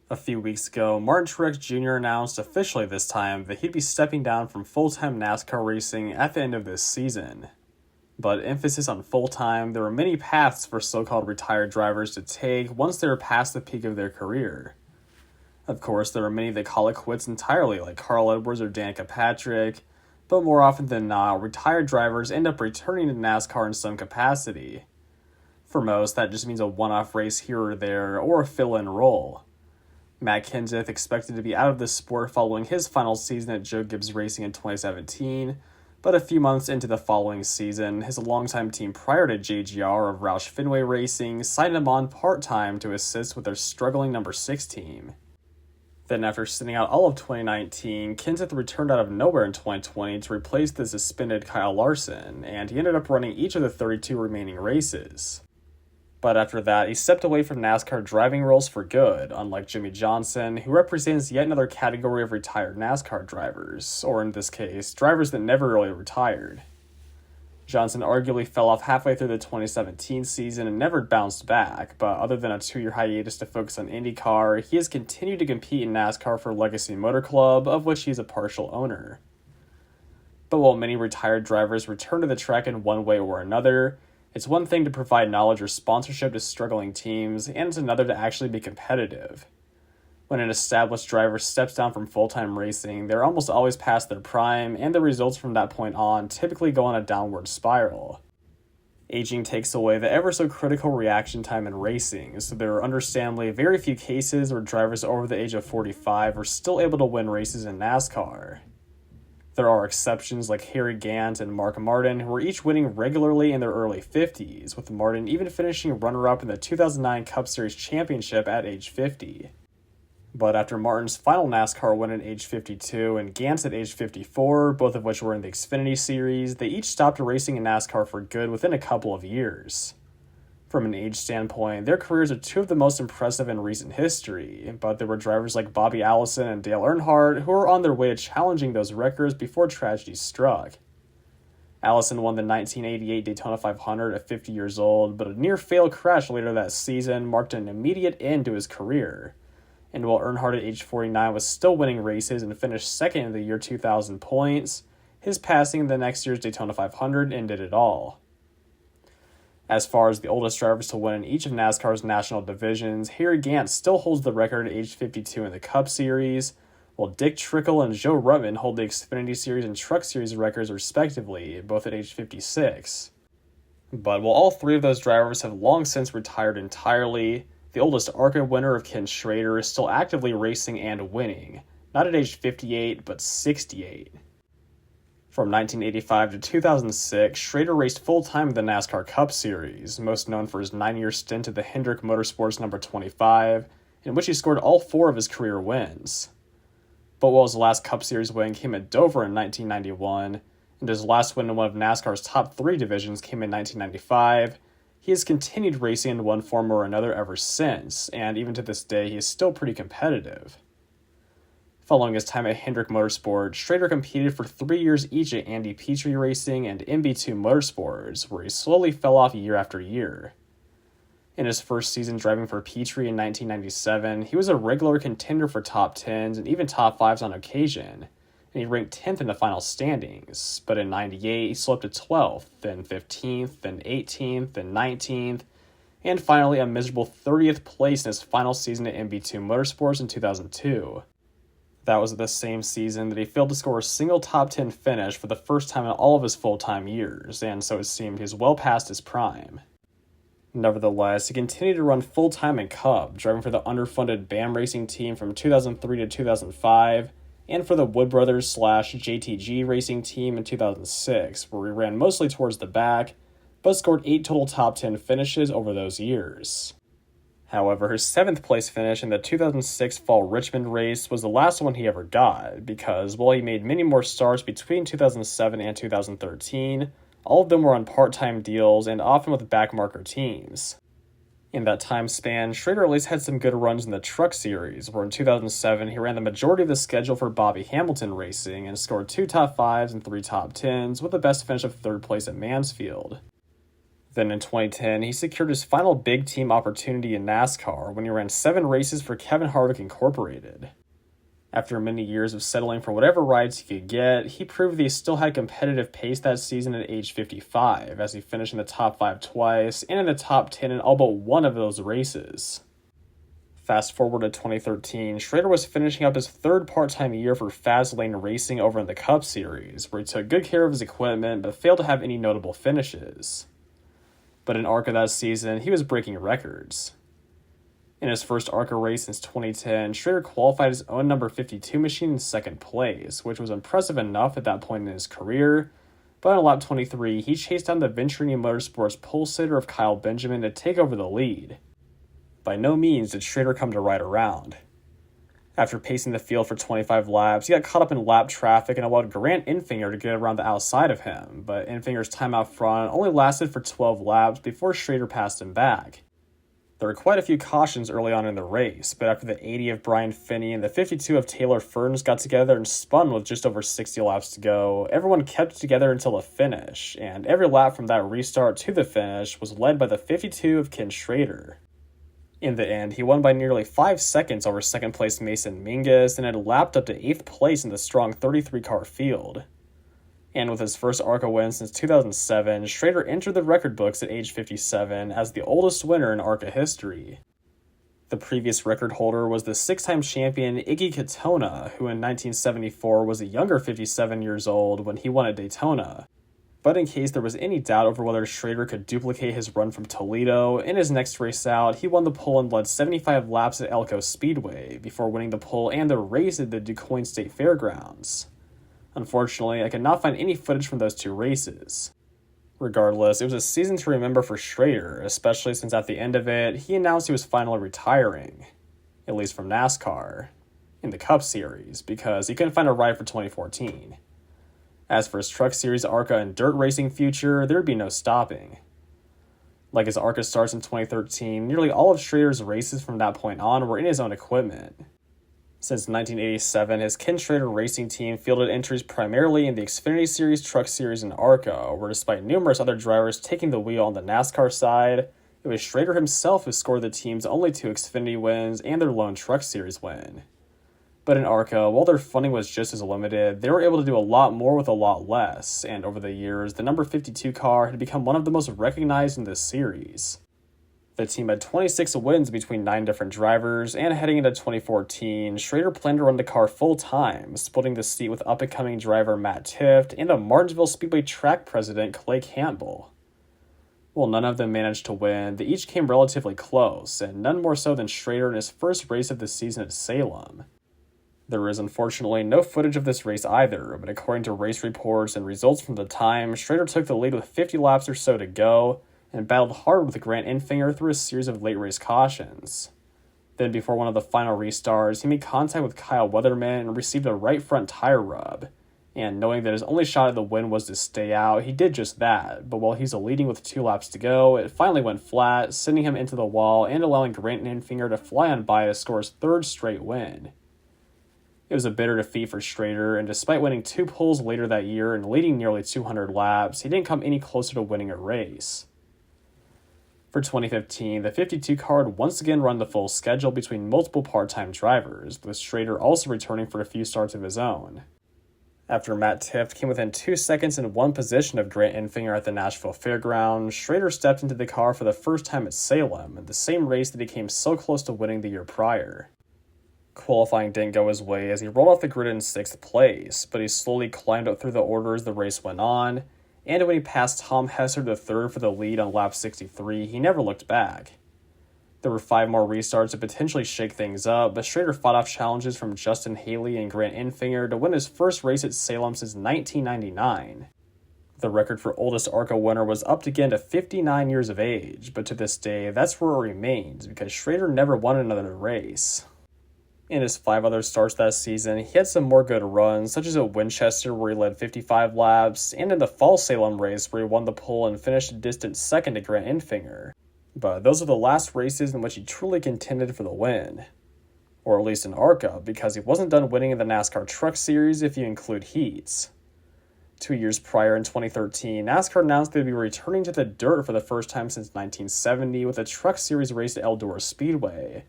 A few weeks ago, Martin Truex Jr. announced officially this time that he'd be stepping down from full-time NASCAR racing at the end of this season. But emphasis on full-time, there are many paths for so-called retired drivers to take once they're past the peak of their career. Of course, there are many that call it quits entirely, like Carl Edwards or Danica Patrick, but more often than not, retired drivers end up returning to NASCAR in some capacity. For most, that just means a one-off race here or there, or a fill-in role. Matt Kenseth expected to be out of the sport following his final season at Joe Gibbs Racing in 2017, but a few months into the following season, his longtime team prior to JGR of Roush Fenway Racing signed him on part-time to assist with their struggling number 6 team. Then after sitting out all of 2019, Kenseth returned out of nowhere in 2020 to replace the suspended Kyle Larson, and he ended up running each of the 32 remaining races. But after that, he stepped away from NASCAR driving roles for good, unlike Jimmy Johnson, who represents yet another category of retired NASCAR drivers, or in this case, drivers that never really retired. Johnson arguably fell off halfway through the 2017 season and never bounced back, but other than a 2-year hiatus to focus on IndyCar, he has continued to compete in NASCAR for Legacy Motor Club, of which he is a partial owner. But while many retired drivers return to the track in one way or another, it's one thing to provide knowledge or sponsorship to struggling teams, and it's another to actually be competitive. When an established driver steps down from full-time racing, they're almost always past their prime, and the results from that point on typically go on a downward spiral. Aging takes away the ever-so-critical reaction time in racing, so there are understandably very few cases where drivers over the age of 45 are still able to win races in NASCAR. There are exceptions like Harry Gant and Mark Martin, who are each winning regularly in their early 50s, with Martin even finishing runner-up in the 2009 Cup Series championship at age 50. But after Martin's final NASCAR win at age 52 and Gant's at age 54, both of which were in the Xfinity Series, they each stopped racing in NASCAR for good within a couple of years. From an age standpoint, their careers are two of the most impressive in recent history, but there were drivers like Bobby Allison and Dale Earnhardt who were on their way to challenging those records before tragedy struck. Allison won the 1988 Daytona 500 at 50 years old, but a near-fatal crash later that season marked an immediate end to his career. And while Earnhardt at age 49 was still winning races and finished second in the year 2000 points, his passing in the next year's Daytona 500 ended it all. As far as the oldest drivers to win in each of NASCAR's national divisions, Harry Gant still holds the record at age 52 in the Cup Series, while Dick Trickle and Joe Ruttman hold the Xfinity Series and Truck Series records respectively, both at age 56. But while all three of those drivers have long since retired entirely, the oldest ARCA winner of Ken Schrader is still actively racing and winning, not at age 58, but 68. From 1985 to 2006, Schrader raced full-time in the NASCAR Cup Series, most known for his 9-year stint at the Hendrick Motorsports number 25, in which he scored all 4 of his career wins. But while his last Cup Series win came at Dover in 1991, and his last win in one of NASCAR's top 3 divisions came in 1995, he has continued racing in one form or another ever since, and even to this day he is still pretty competitive. Following his time at Hendrick Motorsports, Schrader competed for 3 years each at Andy Petree Racing and MB2 Motorsports, where he slowly fell off year after year. In his first season driving for Petree in 1997, he was a regular contender for top 10s and even top 5s on occasion, and he ranked 10th in the final standings, but in 98 he slipped to 12th, then 15th, then 18th, then 19th, and finally a miserable 30th place in his final season at MB2 Motorsports in 2002. That was the same season that he failed to score a single top 10 finish for the first time in all of his full-time years, and so it seemed he was well past his prime. Nevertheless, he continued to run full-time in Cup, driving for the underfunded BAM Racing team from 2003 to 2005, and for the Wood Brothers/JTG Racing team in 2006, where he ran mostly towards the back, but scored 8 total top 10 finishes over those years. However, his 7th place finish in the 2006 Fall Richmond race was the last one he ever got, because while he made many more starts between 2007 and 2013, all of them were on part-time deals and often with backmarker teams. In that time span, Schrader at least had some good runs in the Truck Series, where in 2007 he ran the majority of the schedule for Bobby Hamilton Racing and scored 2 top 5s and 3 top 10s, with the best finish of 3rd place at Mansfield. Then in 2010, he secured his final big team opportunity in NASCAR when he ran 7 races for Kevin Harvick Incorporated. After many years of settling for whatever rides he could get, he proved that he still had competitive pace that season at age 55, as he finished in the top 5 twice and in the top 10 in all but one of those races. Fast forward to 2013, Schrader was finishing up his 3rd part-time year for Fastlane Racing over in the Cup Series, where he took good care of his equipment but failed to have any notable finishes. But in ARCA that season, he was breaking records. In his first ARCA race since 2010, Schrader qualified his own number 52 machine in 2nd place, which was impressive enough at that point in his career, but on lap 23, he chased down the Venturini Motorsports pole sitter of Kyle Benjamin to take over the lead. By no means did Schrader come to ride around. After pacing the field for 25 laps, he got caught up in lap traffic and allowed Grant Enfinger to get around the outside of him, but Enfinger's time out front only lasted for 12 laps before Schrader passed him back. There were quite a few cautions early on in the race, but after the 80 of Brian Finney and the 52 of Taylor Ferns got together and spun with just over 60 laps to go, everyone kept it together until the finish, and every lap from that restart to the finish was led by the 52 of Ken Schrader. In the end, he won by nearly 5 seconds over 2nd place Mason Mingus and had lapped up to 8th place in the strong 33-car field. And with his first ARCA win since 2007, Schrader entered the record books at age 57 as the oldest winner in ARCA history. The previous record holder was the 6-time champion Iggy Katona, who in 1974 was a younger 57 years old when he won at Daytona. But in case there was any doubt over whether Schrader could duplicate his run from Toledo, in his next race out, he won the pole and led 75 laps at Elko Speedway, before winning the pole and the race at the DuQuoin State Fairgrounds. Unfortunately, I could not find any footage from those 2 races. Regardless, it was a season to remember for Schrader, especially since at the end of it, he announced he was finally retiring, at least from NASCAR, in the Cup Series, because he couldn't find a ride for 2014. As for his Truck Series, ARCA, and dirt racing future, there would be no stopping. Like his ARCA starts in 2013, nearly all of Schrader's races from that point on were in his own equipment. Since 1987, his Ken Schrader racing team fielded entries primarily in the Xfinity Series, Truck Series, and ARCA, where despite numerous other drivers taking the wheel on the NASCAR side, it was Schrader himself who scored the team's only 2 Xfinity wins and their lone Truck Series win. But in ARCA, while their funding was just as limited, they were able to do a lot more with a lot less, and over the years, the number 52 car had become one of the most recognized in this series. The team had 26 wins between 9 different drivers, and heading into 2014, Schrader planned to run the car full-time, splitting the seat with up-and-coming driver Matt Tifft and the Martinsville Speedway track president Clay Campbell. While none of them managed to win, they each came relatively close, and none more so than Schrader in his first race of the season at Salem. There is unfortunately no footage of this race either, but according to race reports and results from the time, Schrader took the lead with 50 laps or so to go, and battled hard with Grant Enfinger through a series of late race cautions. Then before one of the final restarts, he made contact with Kyle Weatherman and received a right front tire rub, and knowing that his only shot at the win was to stay out, he did just that, but while he's leading with 2 laps to go, it finally went flat, sending him into the wall and allowing Grant Enfinger to fly on by to score his 3rd straight win. It was a bitter defeat for Schrader, and despite winning 2 poles later that year and leading nearly 200 laps, he didn't come any closer to winning a race. For 2015, the 52 car would once again run the full schedule between multiple part-time drivers, with Schrader also returning for a few starts of his own. After Matt Tifft came within 2 seconds and 1 position of Grant Enfinger at the Nashville Fairgrounds, Schrader stepped into the car for the first time at Salem, the same race that he came so close to winning the year prior. Qualifying didn't go his way as he rolled off the grid in 6th place, but he slowly climbed up through the order as the race went on, and when he passed Tom Hesser III for the lead on lap 63, he never looked back. There were 5 more restarts to potentially shake things up, but Schrader fought off challenges from Justin Haley and Grant Enfinger to win his first race at Salem since 1999. The record for oldest ARCA winner was upped again to 59 years of age, but to this day, that's where it remains because Schrader never won another race. In his 5 other starts that season, he had some more good runs, such as at Winchester where he led 55 laps, and in the Fall Salem race where he won the pole and finished a distant second to Grant Enfinger. But those are the last races in which he truly contended for the win. Or at least in ARCA, because he wasn't done winning in the NASCAR Truck Series if you include heats. 2 years prior in 2013, NASCAR announced they'd be returning to the dirt for the first time since 1970 with a Truck Series race at Eldora Speedway.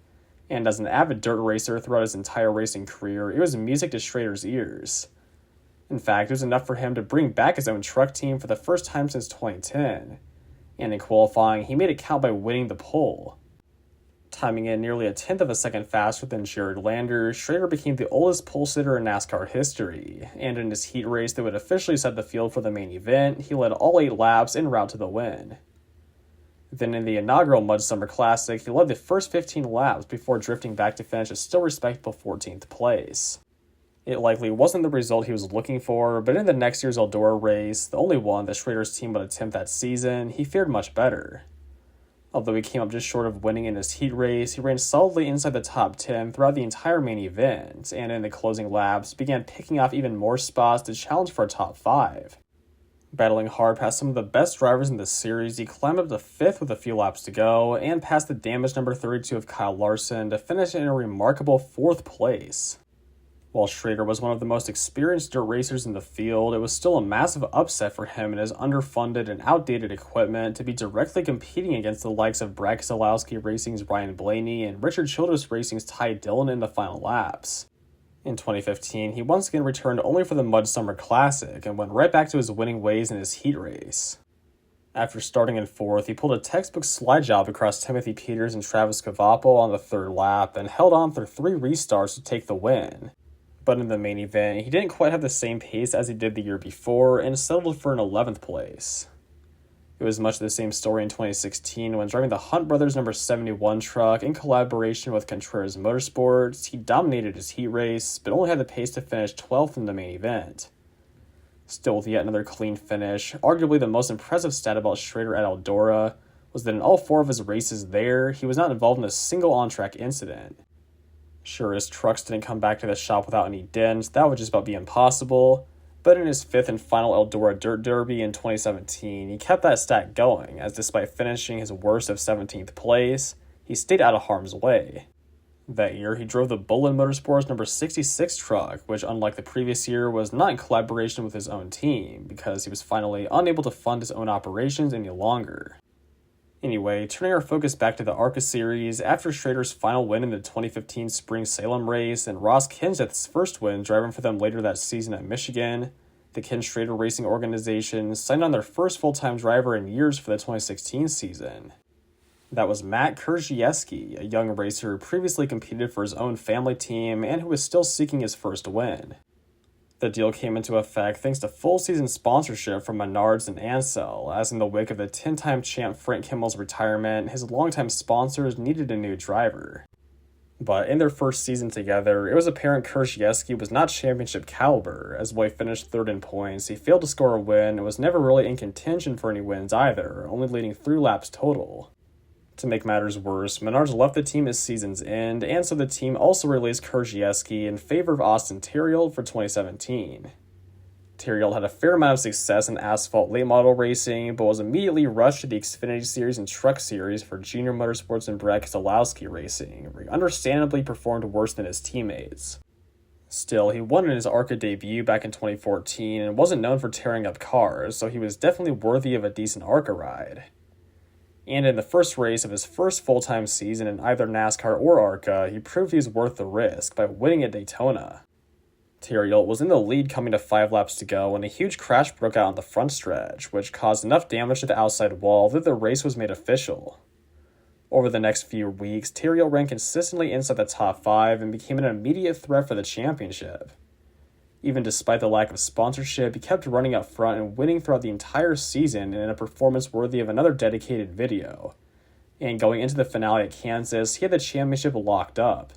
And as an avid dirt racer throughout his entire racing career, it was music to Schrader's ears. In fact, it was enough for him to bring back his own truck team for the first time since 2010. And in qualifying, he made it count by winning the pole. Timing in nearly a tenth of a second faster than Jared Lander, Schrader became the oldest pole sitter in NASCAR history, and in his heat race that would officially set the field for the main event, he led all 8 laps en route to the win. Then in the inaugural Mudsummer Classic, he led the first 15 laps before drifting back to finish a still respectable 14th place. It likely wasn't the result he was looking for, but in the next year's Eldora race, the only one that Schrader's team would attempt that season, he fared much better. Although he came up just short of winning in his heat race, he ran solidly inside the top 10 throughout the entire main event, and in the closing laps, began picking off even more spots to challenge for a top 5. Battling hard past some of the best drivers in the series, he climbed up to 5th with a few laps to go, and passed the damaged number 32 of Kyle Larson to finish in a remarkable 4th place. While Schrader was one of the most experienced dirt racers in the field, it was still a massive upset for him and his underfunded and outdated equipment to be directly competing against the likes of Brad Keselowski Racing's Ryan Blaney and Richard Childress Racing's Ty Dillon in the final laps. In 2015, he once again returned only for the Mudsummer Classic and went right back to his winning ways in his heat race. After starting in 4th, he pulled a textbook slide job across Timothy Peters and Travis Kavapo on the 3rd lap and held on for 3 restarts to take the win. But in the main event, he didn't quite have the same pace as he did the year before and settled for an 11th place. It was much the same story in 2016 when driving the Hunt Brothers number 71 truck in collaboration with Contreras Motorsports. He dominated his heat race, but only had the pace to finish 12th in the main event. Still with yet another clean finish, arguably the most impressive stat about Schrader at Eldora was that in all 4 of his races there, he was not involved in a single on-track incident. Sure, his trucks didn't come back to the shop without any dents, that would just about be impossible, but in his 5th and final Eldora Dirt Derby in 2017, he kept that stat going, as despite finishing his worst of 17th place, he stayed out of harm's way. That year, he drove the Bullen Motorsports number 66 truck, which unlike the previous year was not in collaboration with his own team, because he was finally unable to fund his own operations any longer. Anyway, turning our focus back to the ARCA series, after Schrader's final win in the 2015 Spring Salem race and Ross Kenseth's first win driving for them later that season at Michigan, the Ken Schrader Racing organization signed on their first full-time driver in years for the 2016 season. That was Matt Kurzieski, a young racer who previously competed for his own family team and who was still seeking his first win. The deal came into effect thanks to full-season sponsorship from Menards and Ansel, as in the wake of the 10-time champ Frank Kimmel's retirement, his longtime sponsors needed a new driver. But in their first season together, it was apparent Kurzieski was not championship caliber, as while he finished 3rd in points, he failed to score a win and was never really in contention for any wins either, only leading 3 laps total. To make matters worse, Menards left the team at season's end, and so the team also released Kurzieski in favor of Austin Theriault for 2017. Theriault had a fair amount of success in asphalt late model racing, but was immediately rushed to the Xfinity Series and Truck Series for Junior Motorsports and Brad Keselowski Racing, where he understandably performed worse than his teammates. Still, he won in his ARCA debut back in 2014 and wasn't known for tearing up cars, so he was definitely worthy of a decent ARCA ride. And in the first race of his first full-time season in either NASCAR or ARCA, he proved he was worth the risk by winning at Daytona. Theriault was in the lead coming to 5 laps to go when a huge crash broke out on the front stretch, which caused enough damage to the outside wall that the race was made official. Over the next few weeks, Theriault ran consistently inside the top 5 and became an immediate threat for the championship. Even despite the lack of sponsorship, he kept running up front and winning throughout the entire season in a performance worthy of another dedicated video. And going into the finale at Kansas, he had the championship locked up.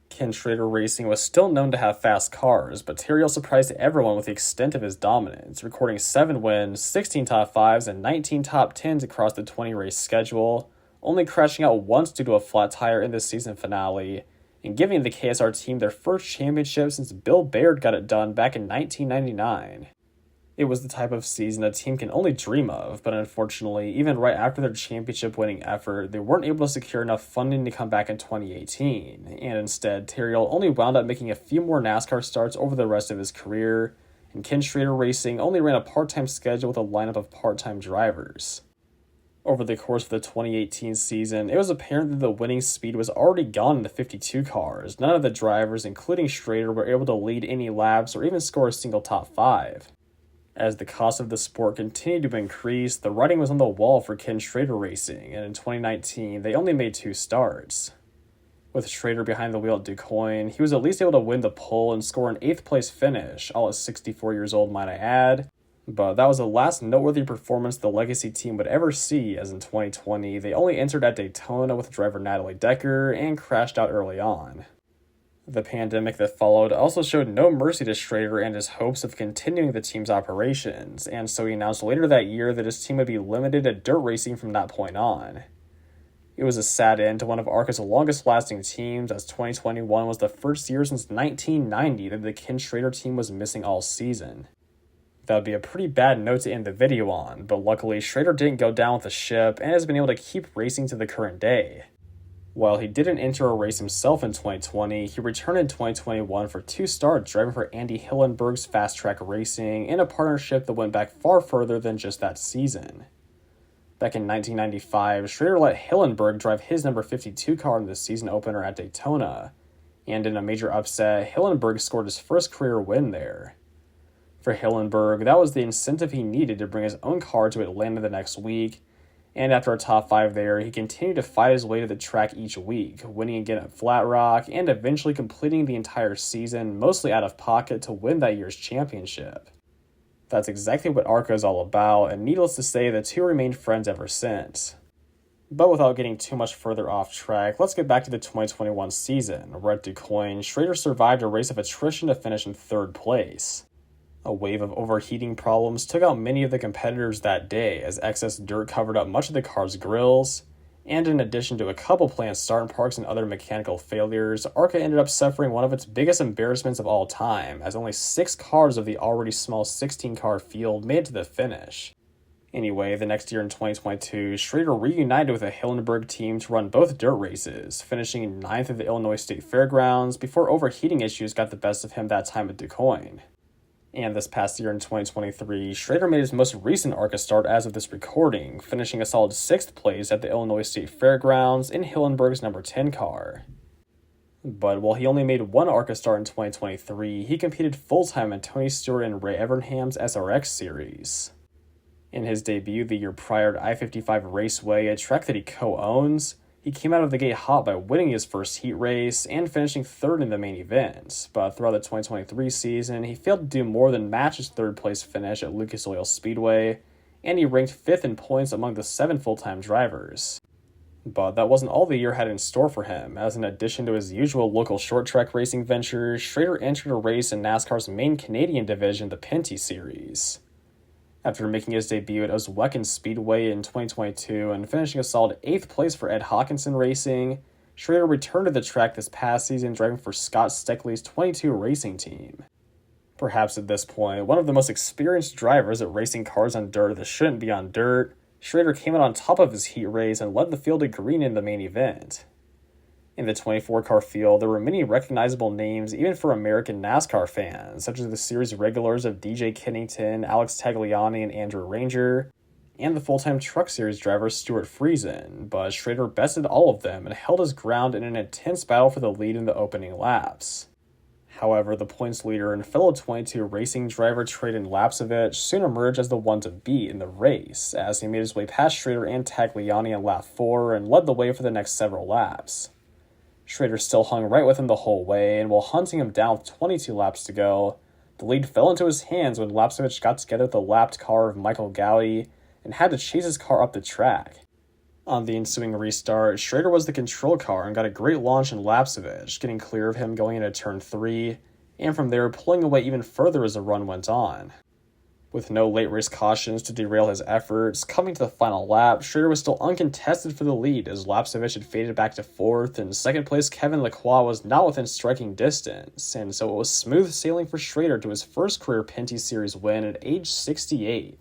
Ken Schrader Racing was still known to have fast cars, but Theriault surprised everyone with the extent of his dominance, recording 7 wins, 16 top 5s, and 19 top 10s across the 20-race schedule, only crashing out once due to a flat tire in the season finale, and giving the KSR team their first championship since Bill Baird got it done back in 1999. It was the type of season a team can only dream of, but unfortunately, even right after their championship-winning effort, they weren't able to secure enough funding to come back in 2018, and instead, Theriault only wound up making a few more NASCAR starts over the rest of his career, and Ken Schrader Racing only ran a part-time schedule with a lineup of part-time drivers. Over the course of the 2018 season, it was apparent that the winning speed was already gone in the 52 cars. None of the drivers, including Schrader, were able to lead any laps or even score a single top 5. As the cost of the sport continued to increase, the writing was on the wall for Ken Schrader Racing, and in 2019, they only made 2 starts. With Schrader behind the wheel at DuQuoin, he was at least able to win the pole and score an 8th place finish, all at 64 years old, might I add. But that was the last noteworthy performance the Legacy team would ever see, as in 2020, they only entered at Daytona with driver Natalie Decker and crashed out early on. The pandemic that followed also showed no mercy to Schrader and his hopes of continuing the team's operations, and so he announced later that year that his team would be limited to dirt racing from that point on. It was a sad end to one of ARCA's longest-lasting teams, as 2021 was the first year since 1990 that the Ken Schrader team was missing all season. That would be a pretty bad note to end the video on, but luckily Schrader didn't go down with the ship and has been able to keep racing to the current day. While he didn't enter a race himself in 2020, he returned in 2021 for 2 starts driving for Andy Hillenburg's Fast Track Racing in a partnership that went back far further than just that season. Back in 1995, Schrader let Hillenburg drive his number 52 car in the season opener at Daytona, and in a major upset, Hillenburg scored his first career win there. For Hillenburg, that was the incentive he needed to bring his own car to Atlanta the next week, and after a top 5 there, he continued to fight his way to the track each week, winning again at Flat Rock, and eventually completing the entire season, mostly out of pocket, to win that year's championship. That's exactly what ARCA is all about, and needless to say, the two remained friends ever since. But without getting too much further off track, let's get back to the 2021 season, where at DuQuoin, Schrader survived a race of attrition to finish in 3rd place. A wave of overheating problems took out many of the competitors that day, as excess dirt covered up much of the car's grills, and in addition to a couple planned start parks and other mechanical failures, ARCA ended up suffering one of its biggest embarrassments of all time, as only 6 cars of the already small 16-car field made it to the finish. Anyway, the next year in 2022, Schrader reunited with a Hillenburg team to run both dirt races, finishing 9th at the Illinois State Fairgrounds before overheating issues got the best of him that time at DuQuoin. And this past year in 2023, Schrader made his most recent ARCA start as of this recording, finishing a solid 6th place at the Illinois State Fairgrounds in Hillenburg's number 10 car. But while he only made 1 ARCA start in 2023, he competed full-time in Tony Stewart and Ray Evernham's SRX series. In his debut the year prior to I-55 Raceway, a track that he co-owns, he came out of the gate hot by winning his first heat race and finishing 3rd in the main event, but throughout the 2023 season, he failed to do more than match his 3rd place finish at Lucas Oil Speedway, and he ranked 5th in points among the 7 full-time drivers. But that wasn't all the year had in store for him, as in addition to his usual local short-track racing ventures, Schrader entered a race in NASCAR's main Canadian division, the Pinty Series. After making his debut at Oswegan Speedway in 2022 and finishing a solid 8th place for Ed Hawkinson Racing, Schrader returned to the track this past season driving for Scott Steckley's 22 racing team. Perhaps at this point, one of the most experienced drivers at racing cars on dirt that shouldn't be on dirt, Schrader came out on top of his heat race and led the field to green in the main event. In the 24-car field, there were many recognizable names even for American NASCAR fans, such as the series regulars of DJ Kennington, Alex Tagliani, and Andrew Ranger, and the full-time Truck Series driver Stuart Friesen, but Schrader bested all of them and held his ground in an intense battle for the lead in the opening laps. However, the points leader and fellow 22 racing driver Traden Lapcevich soon emerged as the one to beat in the race, as he made his way past Schrader and Tagliani on lap 4 and led the way for the next several laps. Schrader still hung right with him the whole way, and while hunting him down with 22 laps to go, the lead fell into his hands when Lapcevich got together with the lapped car of Michael Gowdy and had to chase his car up the track. On the ensuing restart, Schrader was the control car and got a great launch in Lapcevich, getting clear of him going into turn 3, and from there pulling away even further as the run went on. With no late race cautions to derail his efforts, coming to the final lap, Schrader was still uncontested for the lead as Lapcevich had faded back to 4th, and 2nd place Kevin Lacroix was not within striking distance, and so it was smooth sailing for Schrader to his first career Pinty Series win at age 68.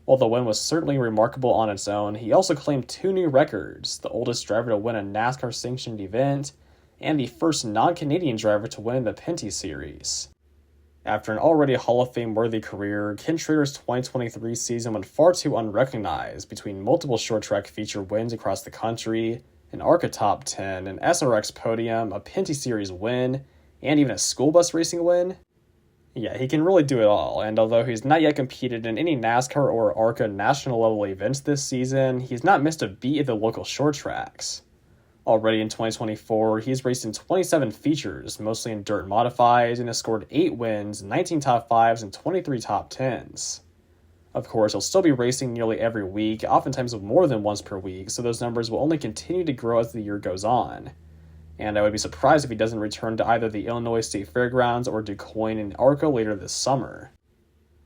While the win was certainly remarkable on its own, he also claimed 2 new records, the oldest driver to win a NASCAR-sanctioned event, and the first non-Canadian driver to win the Pinty Series. After an already Hall of Fame-worthy career, Ken Schrader's 2023 season went far too unrecognized between multiple short track feature wins across the country, an ARCA top 10, an SRX podium, a Pinty Series win, and even a school bus racing win. Yeah, he can really do it all, and although he's not yet competed in any NASCAR or ARCA national level events this season, he's not missed a beat at the local short tracks. Already in 2024, he's raced in 27 features, mostly in dirt modifieds, and has scored 8 wins, 19 top 5s, and 23 top 10s. Of course, he'll still be racing nearly every week, oftentimes more than once per week, so those numbers will only continue to grow as the year goes on. And I would be surprised if he doesn't return to either the Illinois State Fairgrounds or DuQuoin and ARCA later this summer.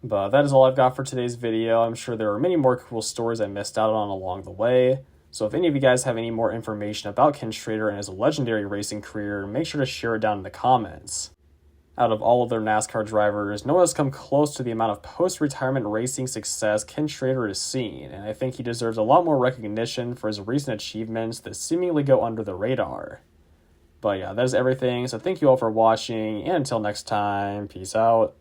But that is all I've got for today's video. I'm sure there are many more cool stories I missed out on along the way. So if any of you guys have any more information about Ken Schrader and his legendary racing career, make sure to share it down in the comments. Out of all of their NASCAR drivers, no one has come close to the amount of post-retirement racing success Ken Schrader has seen, and I think he deserves a lot more recognition for his recent achievements that seemingly go under the radar. But yeah, that is everything, so thank you all for watching, and until next time, peace out.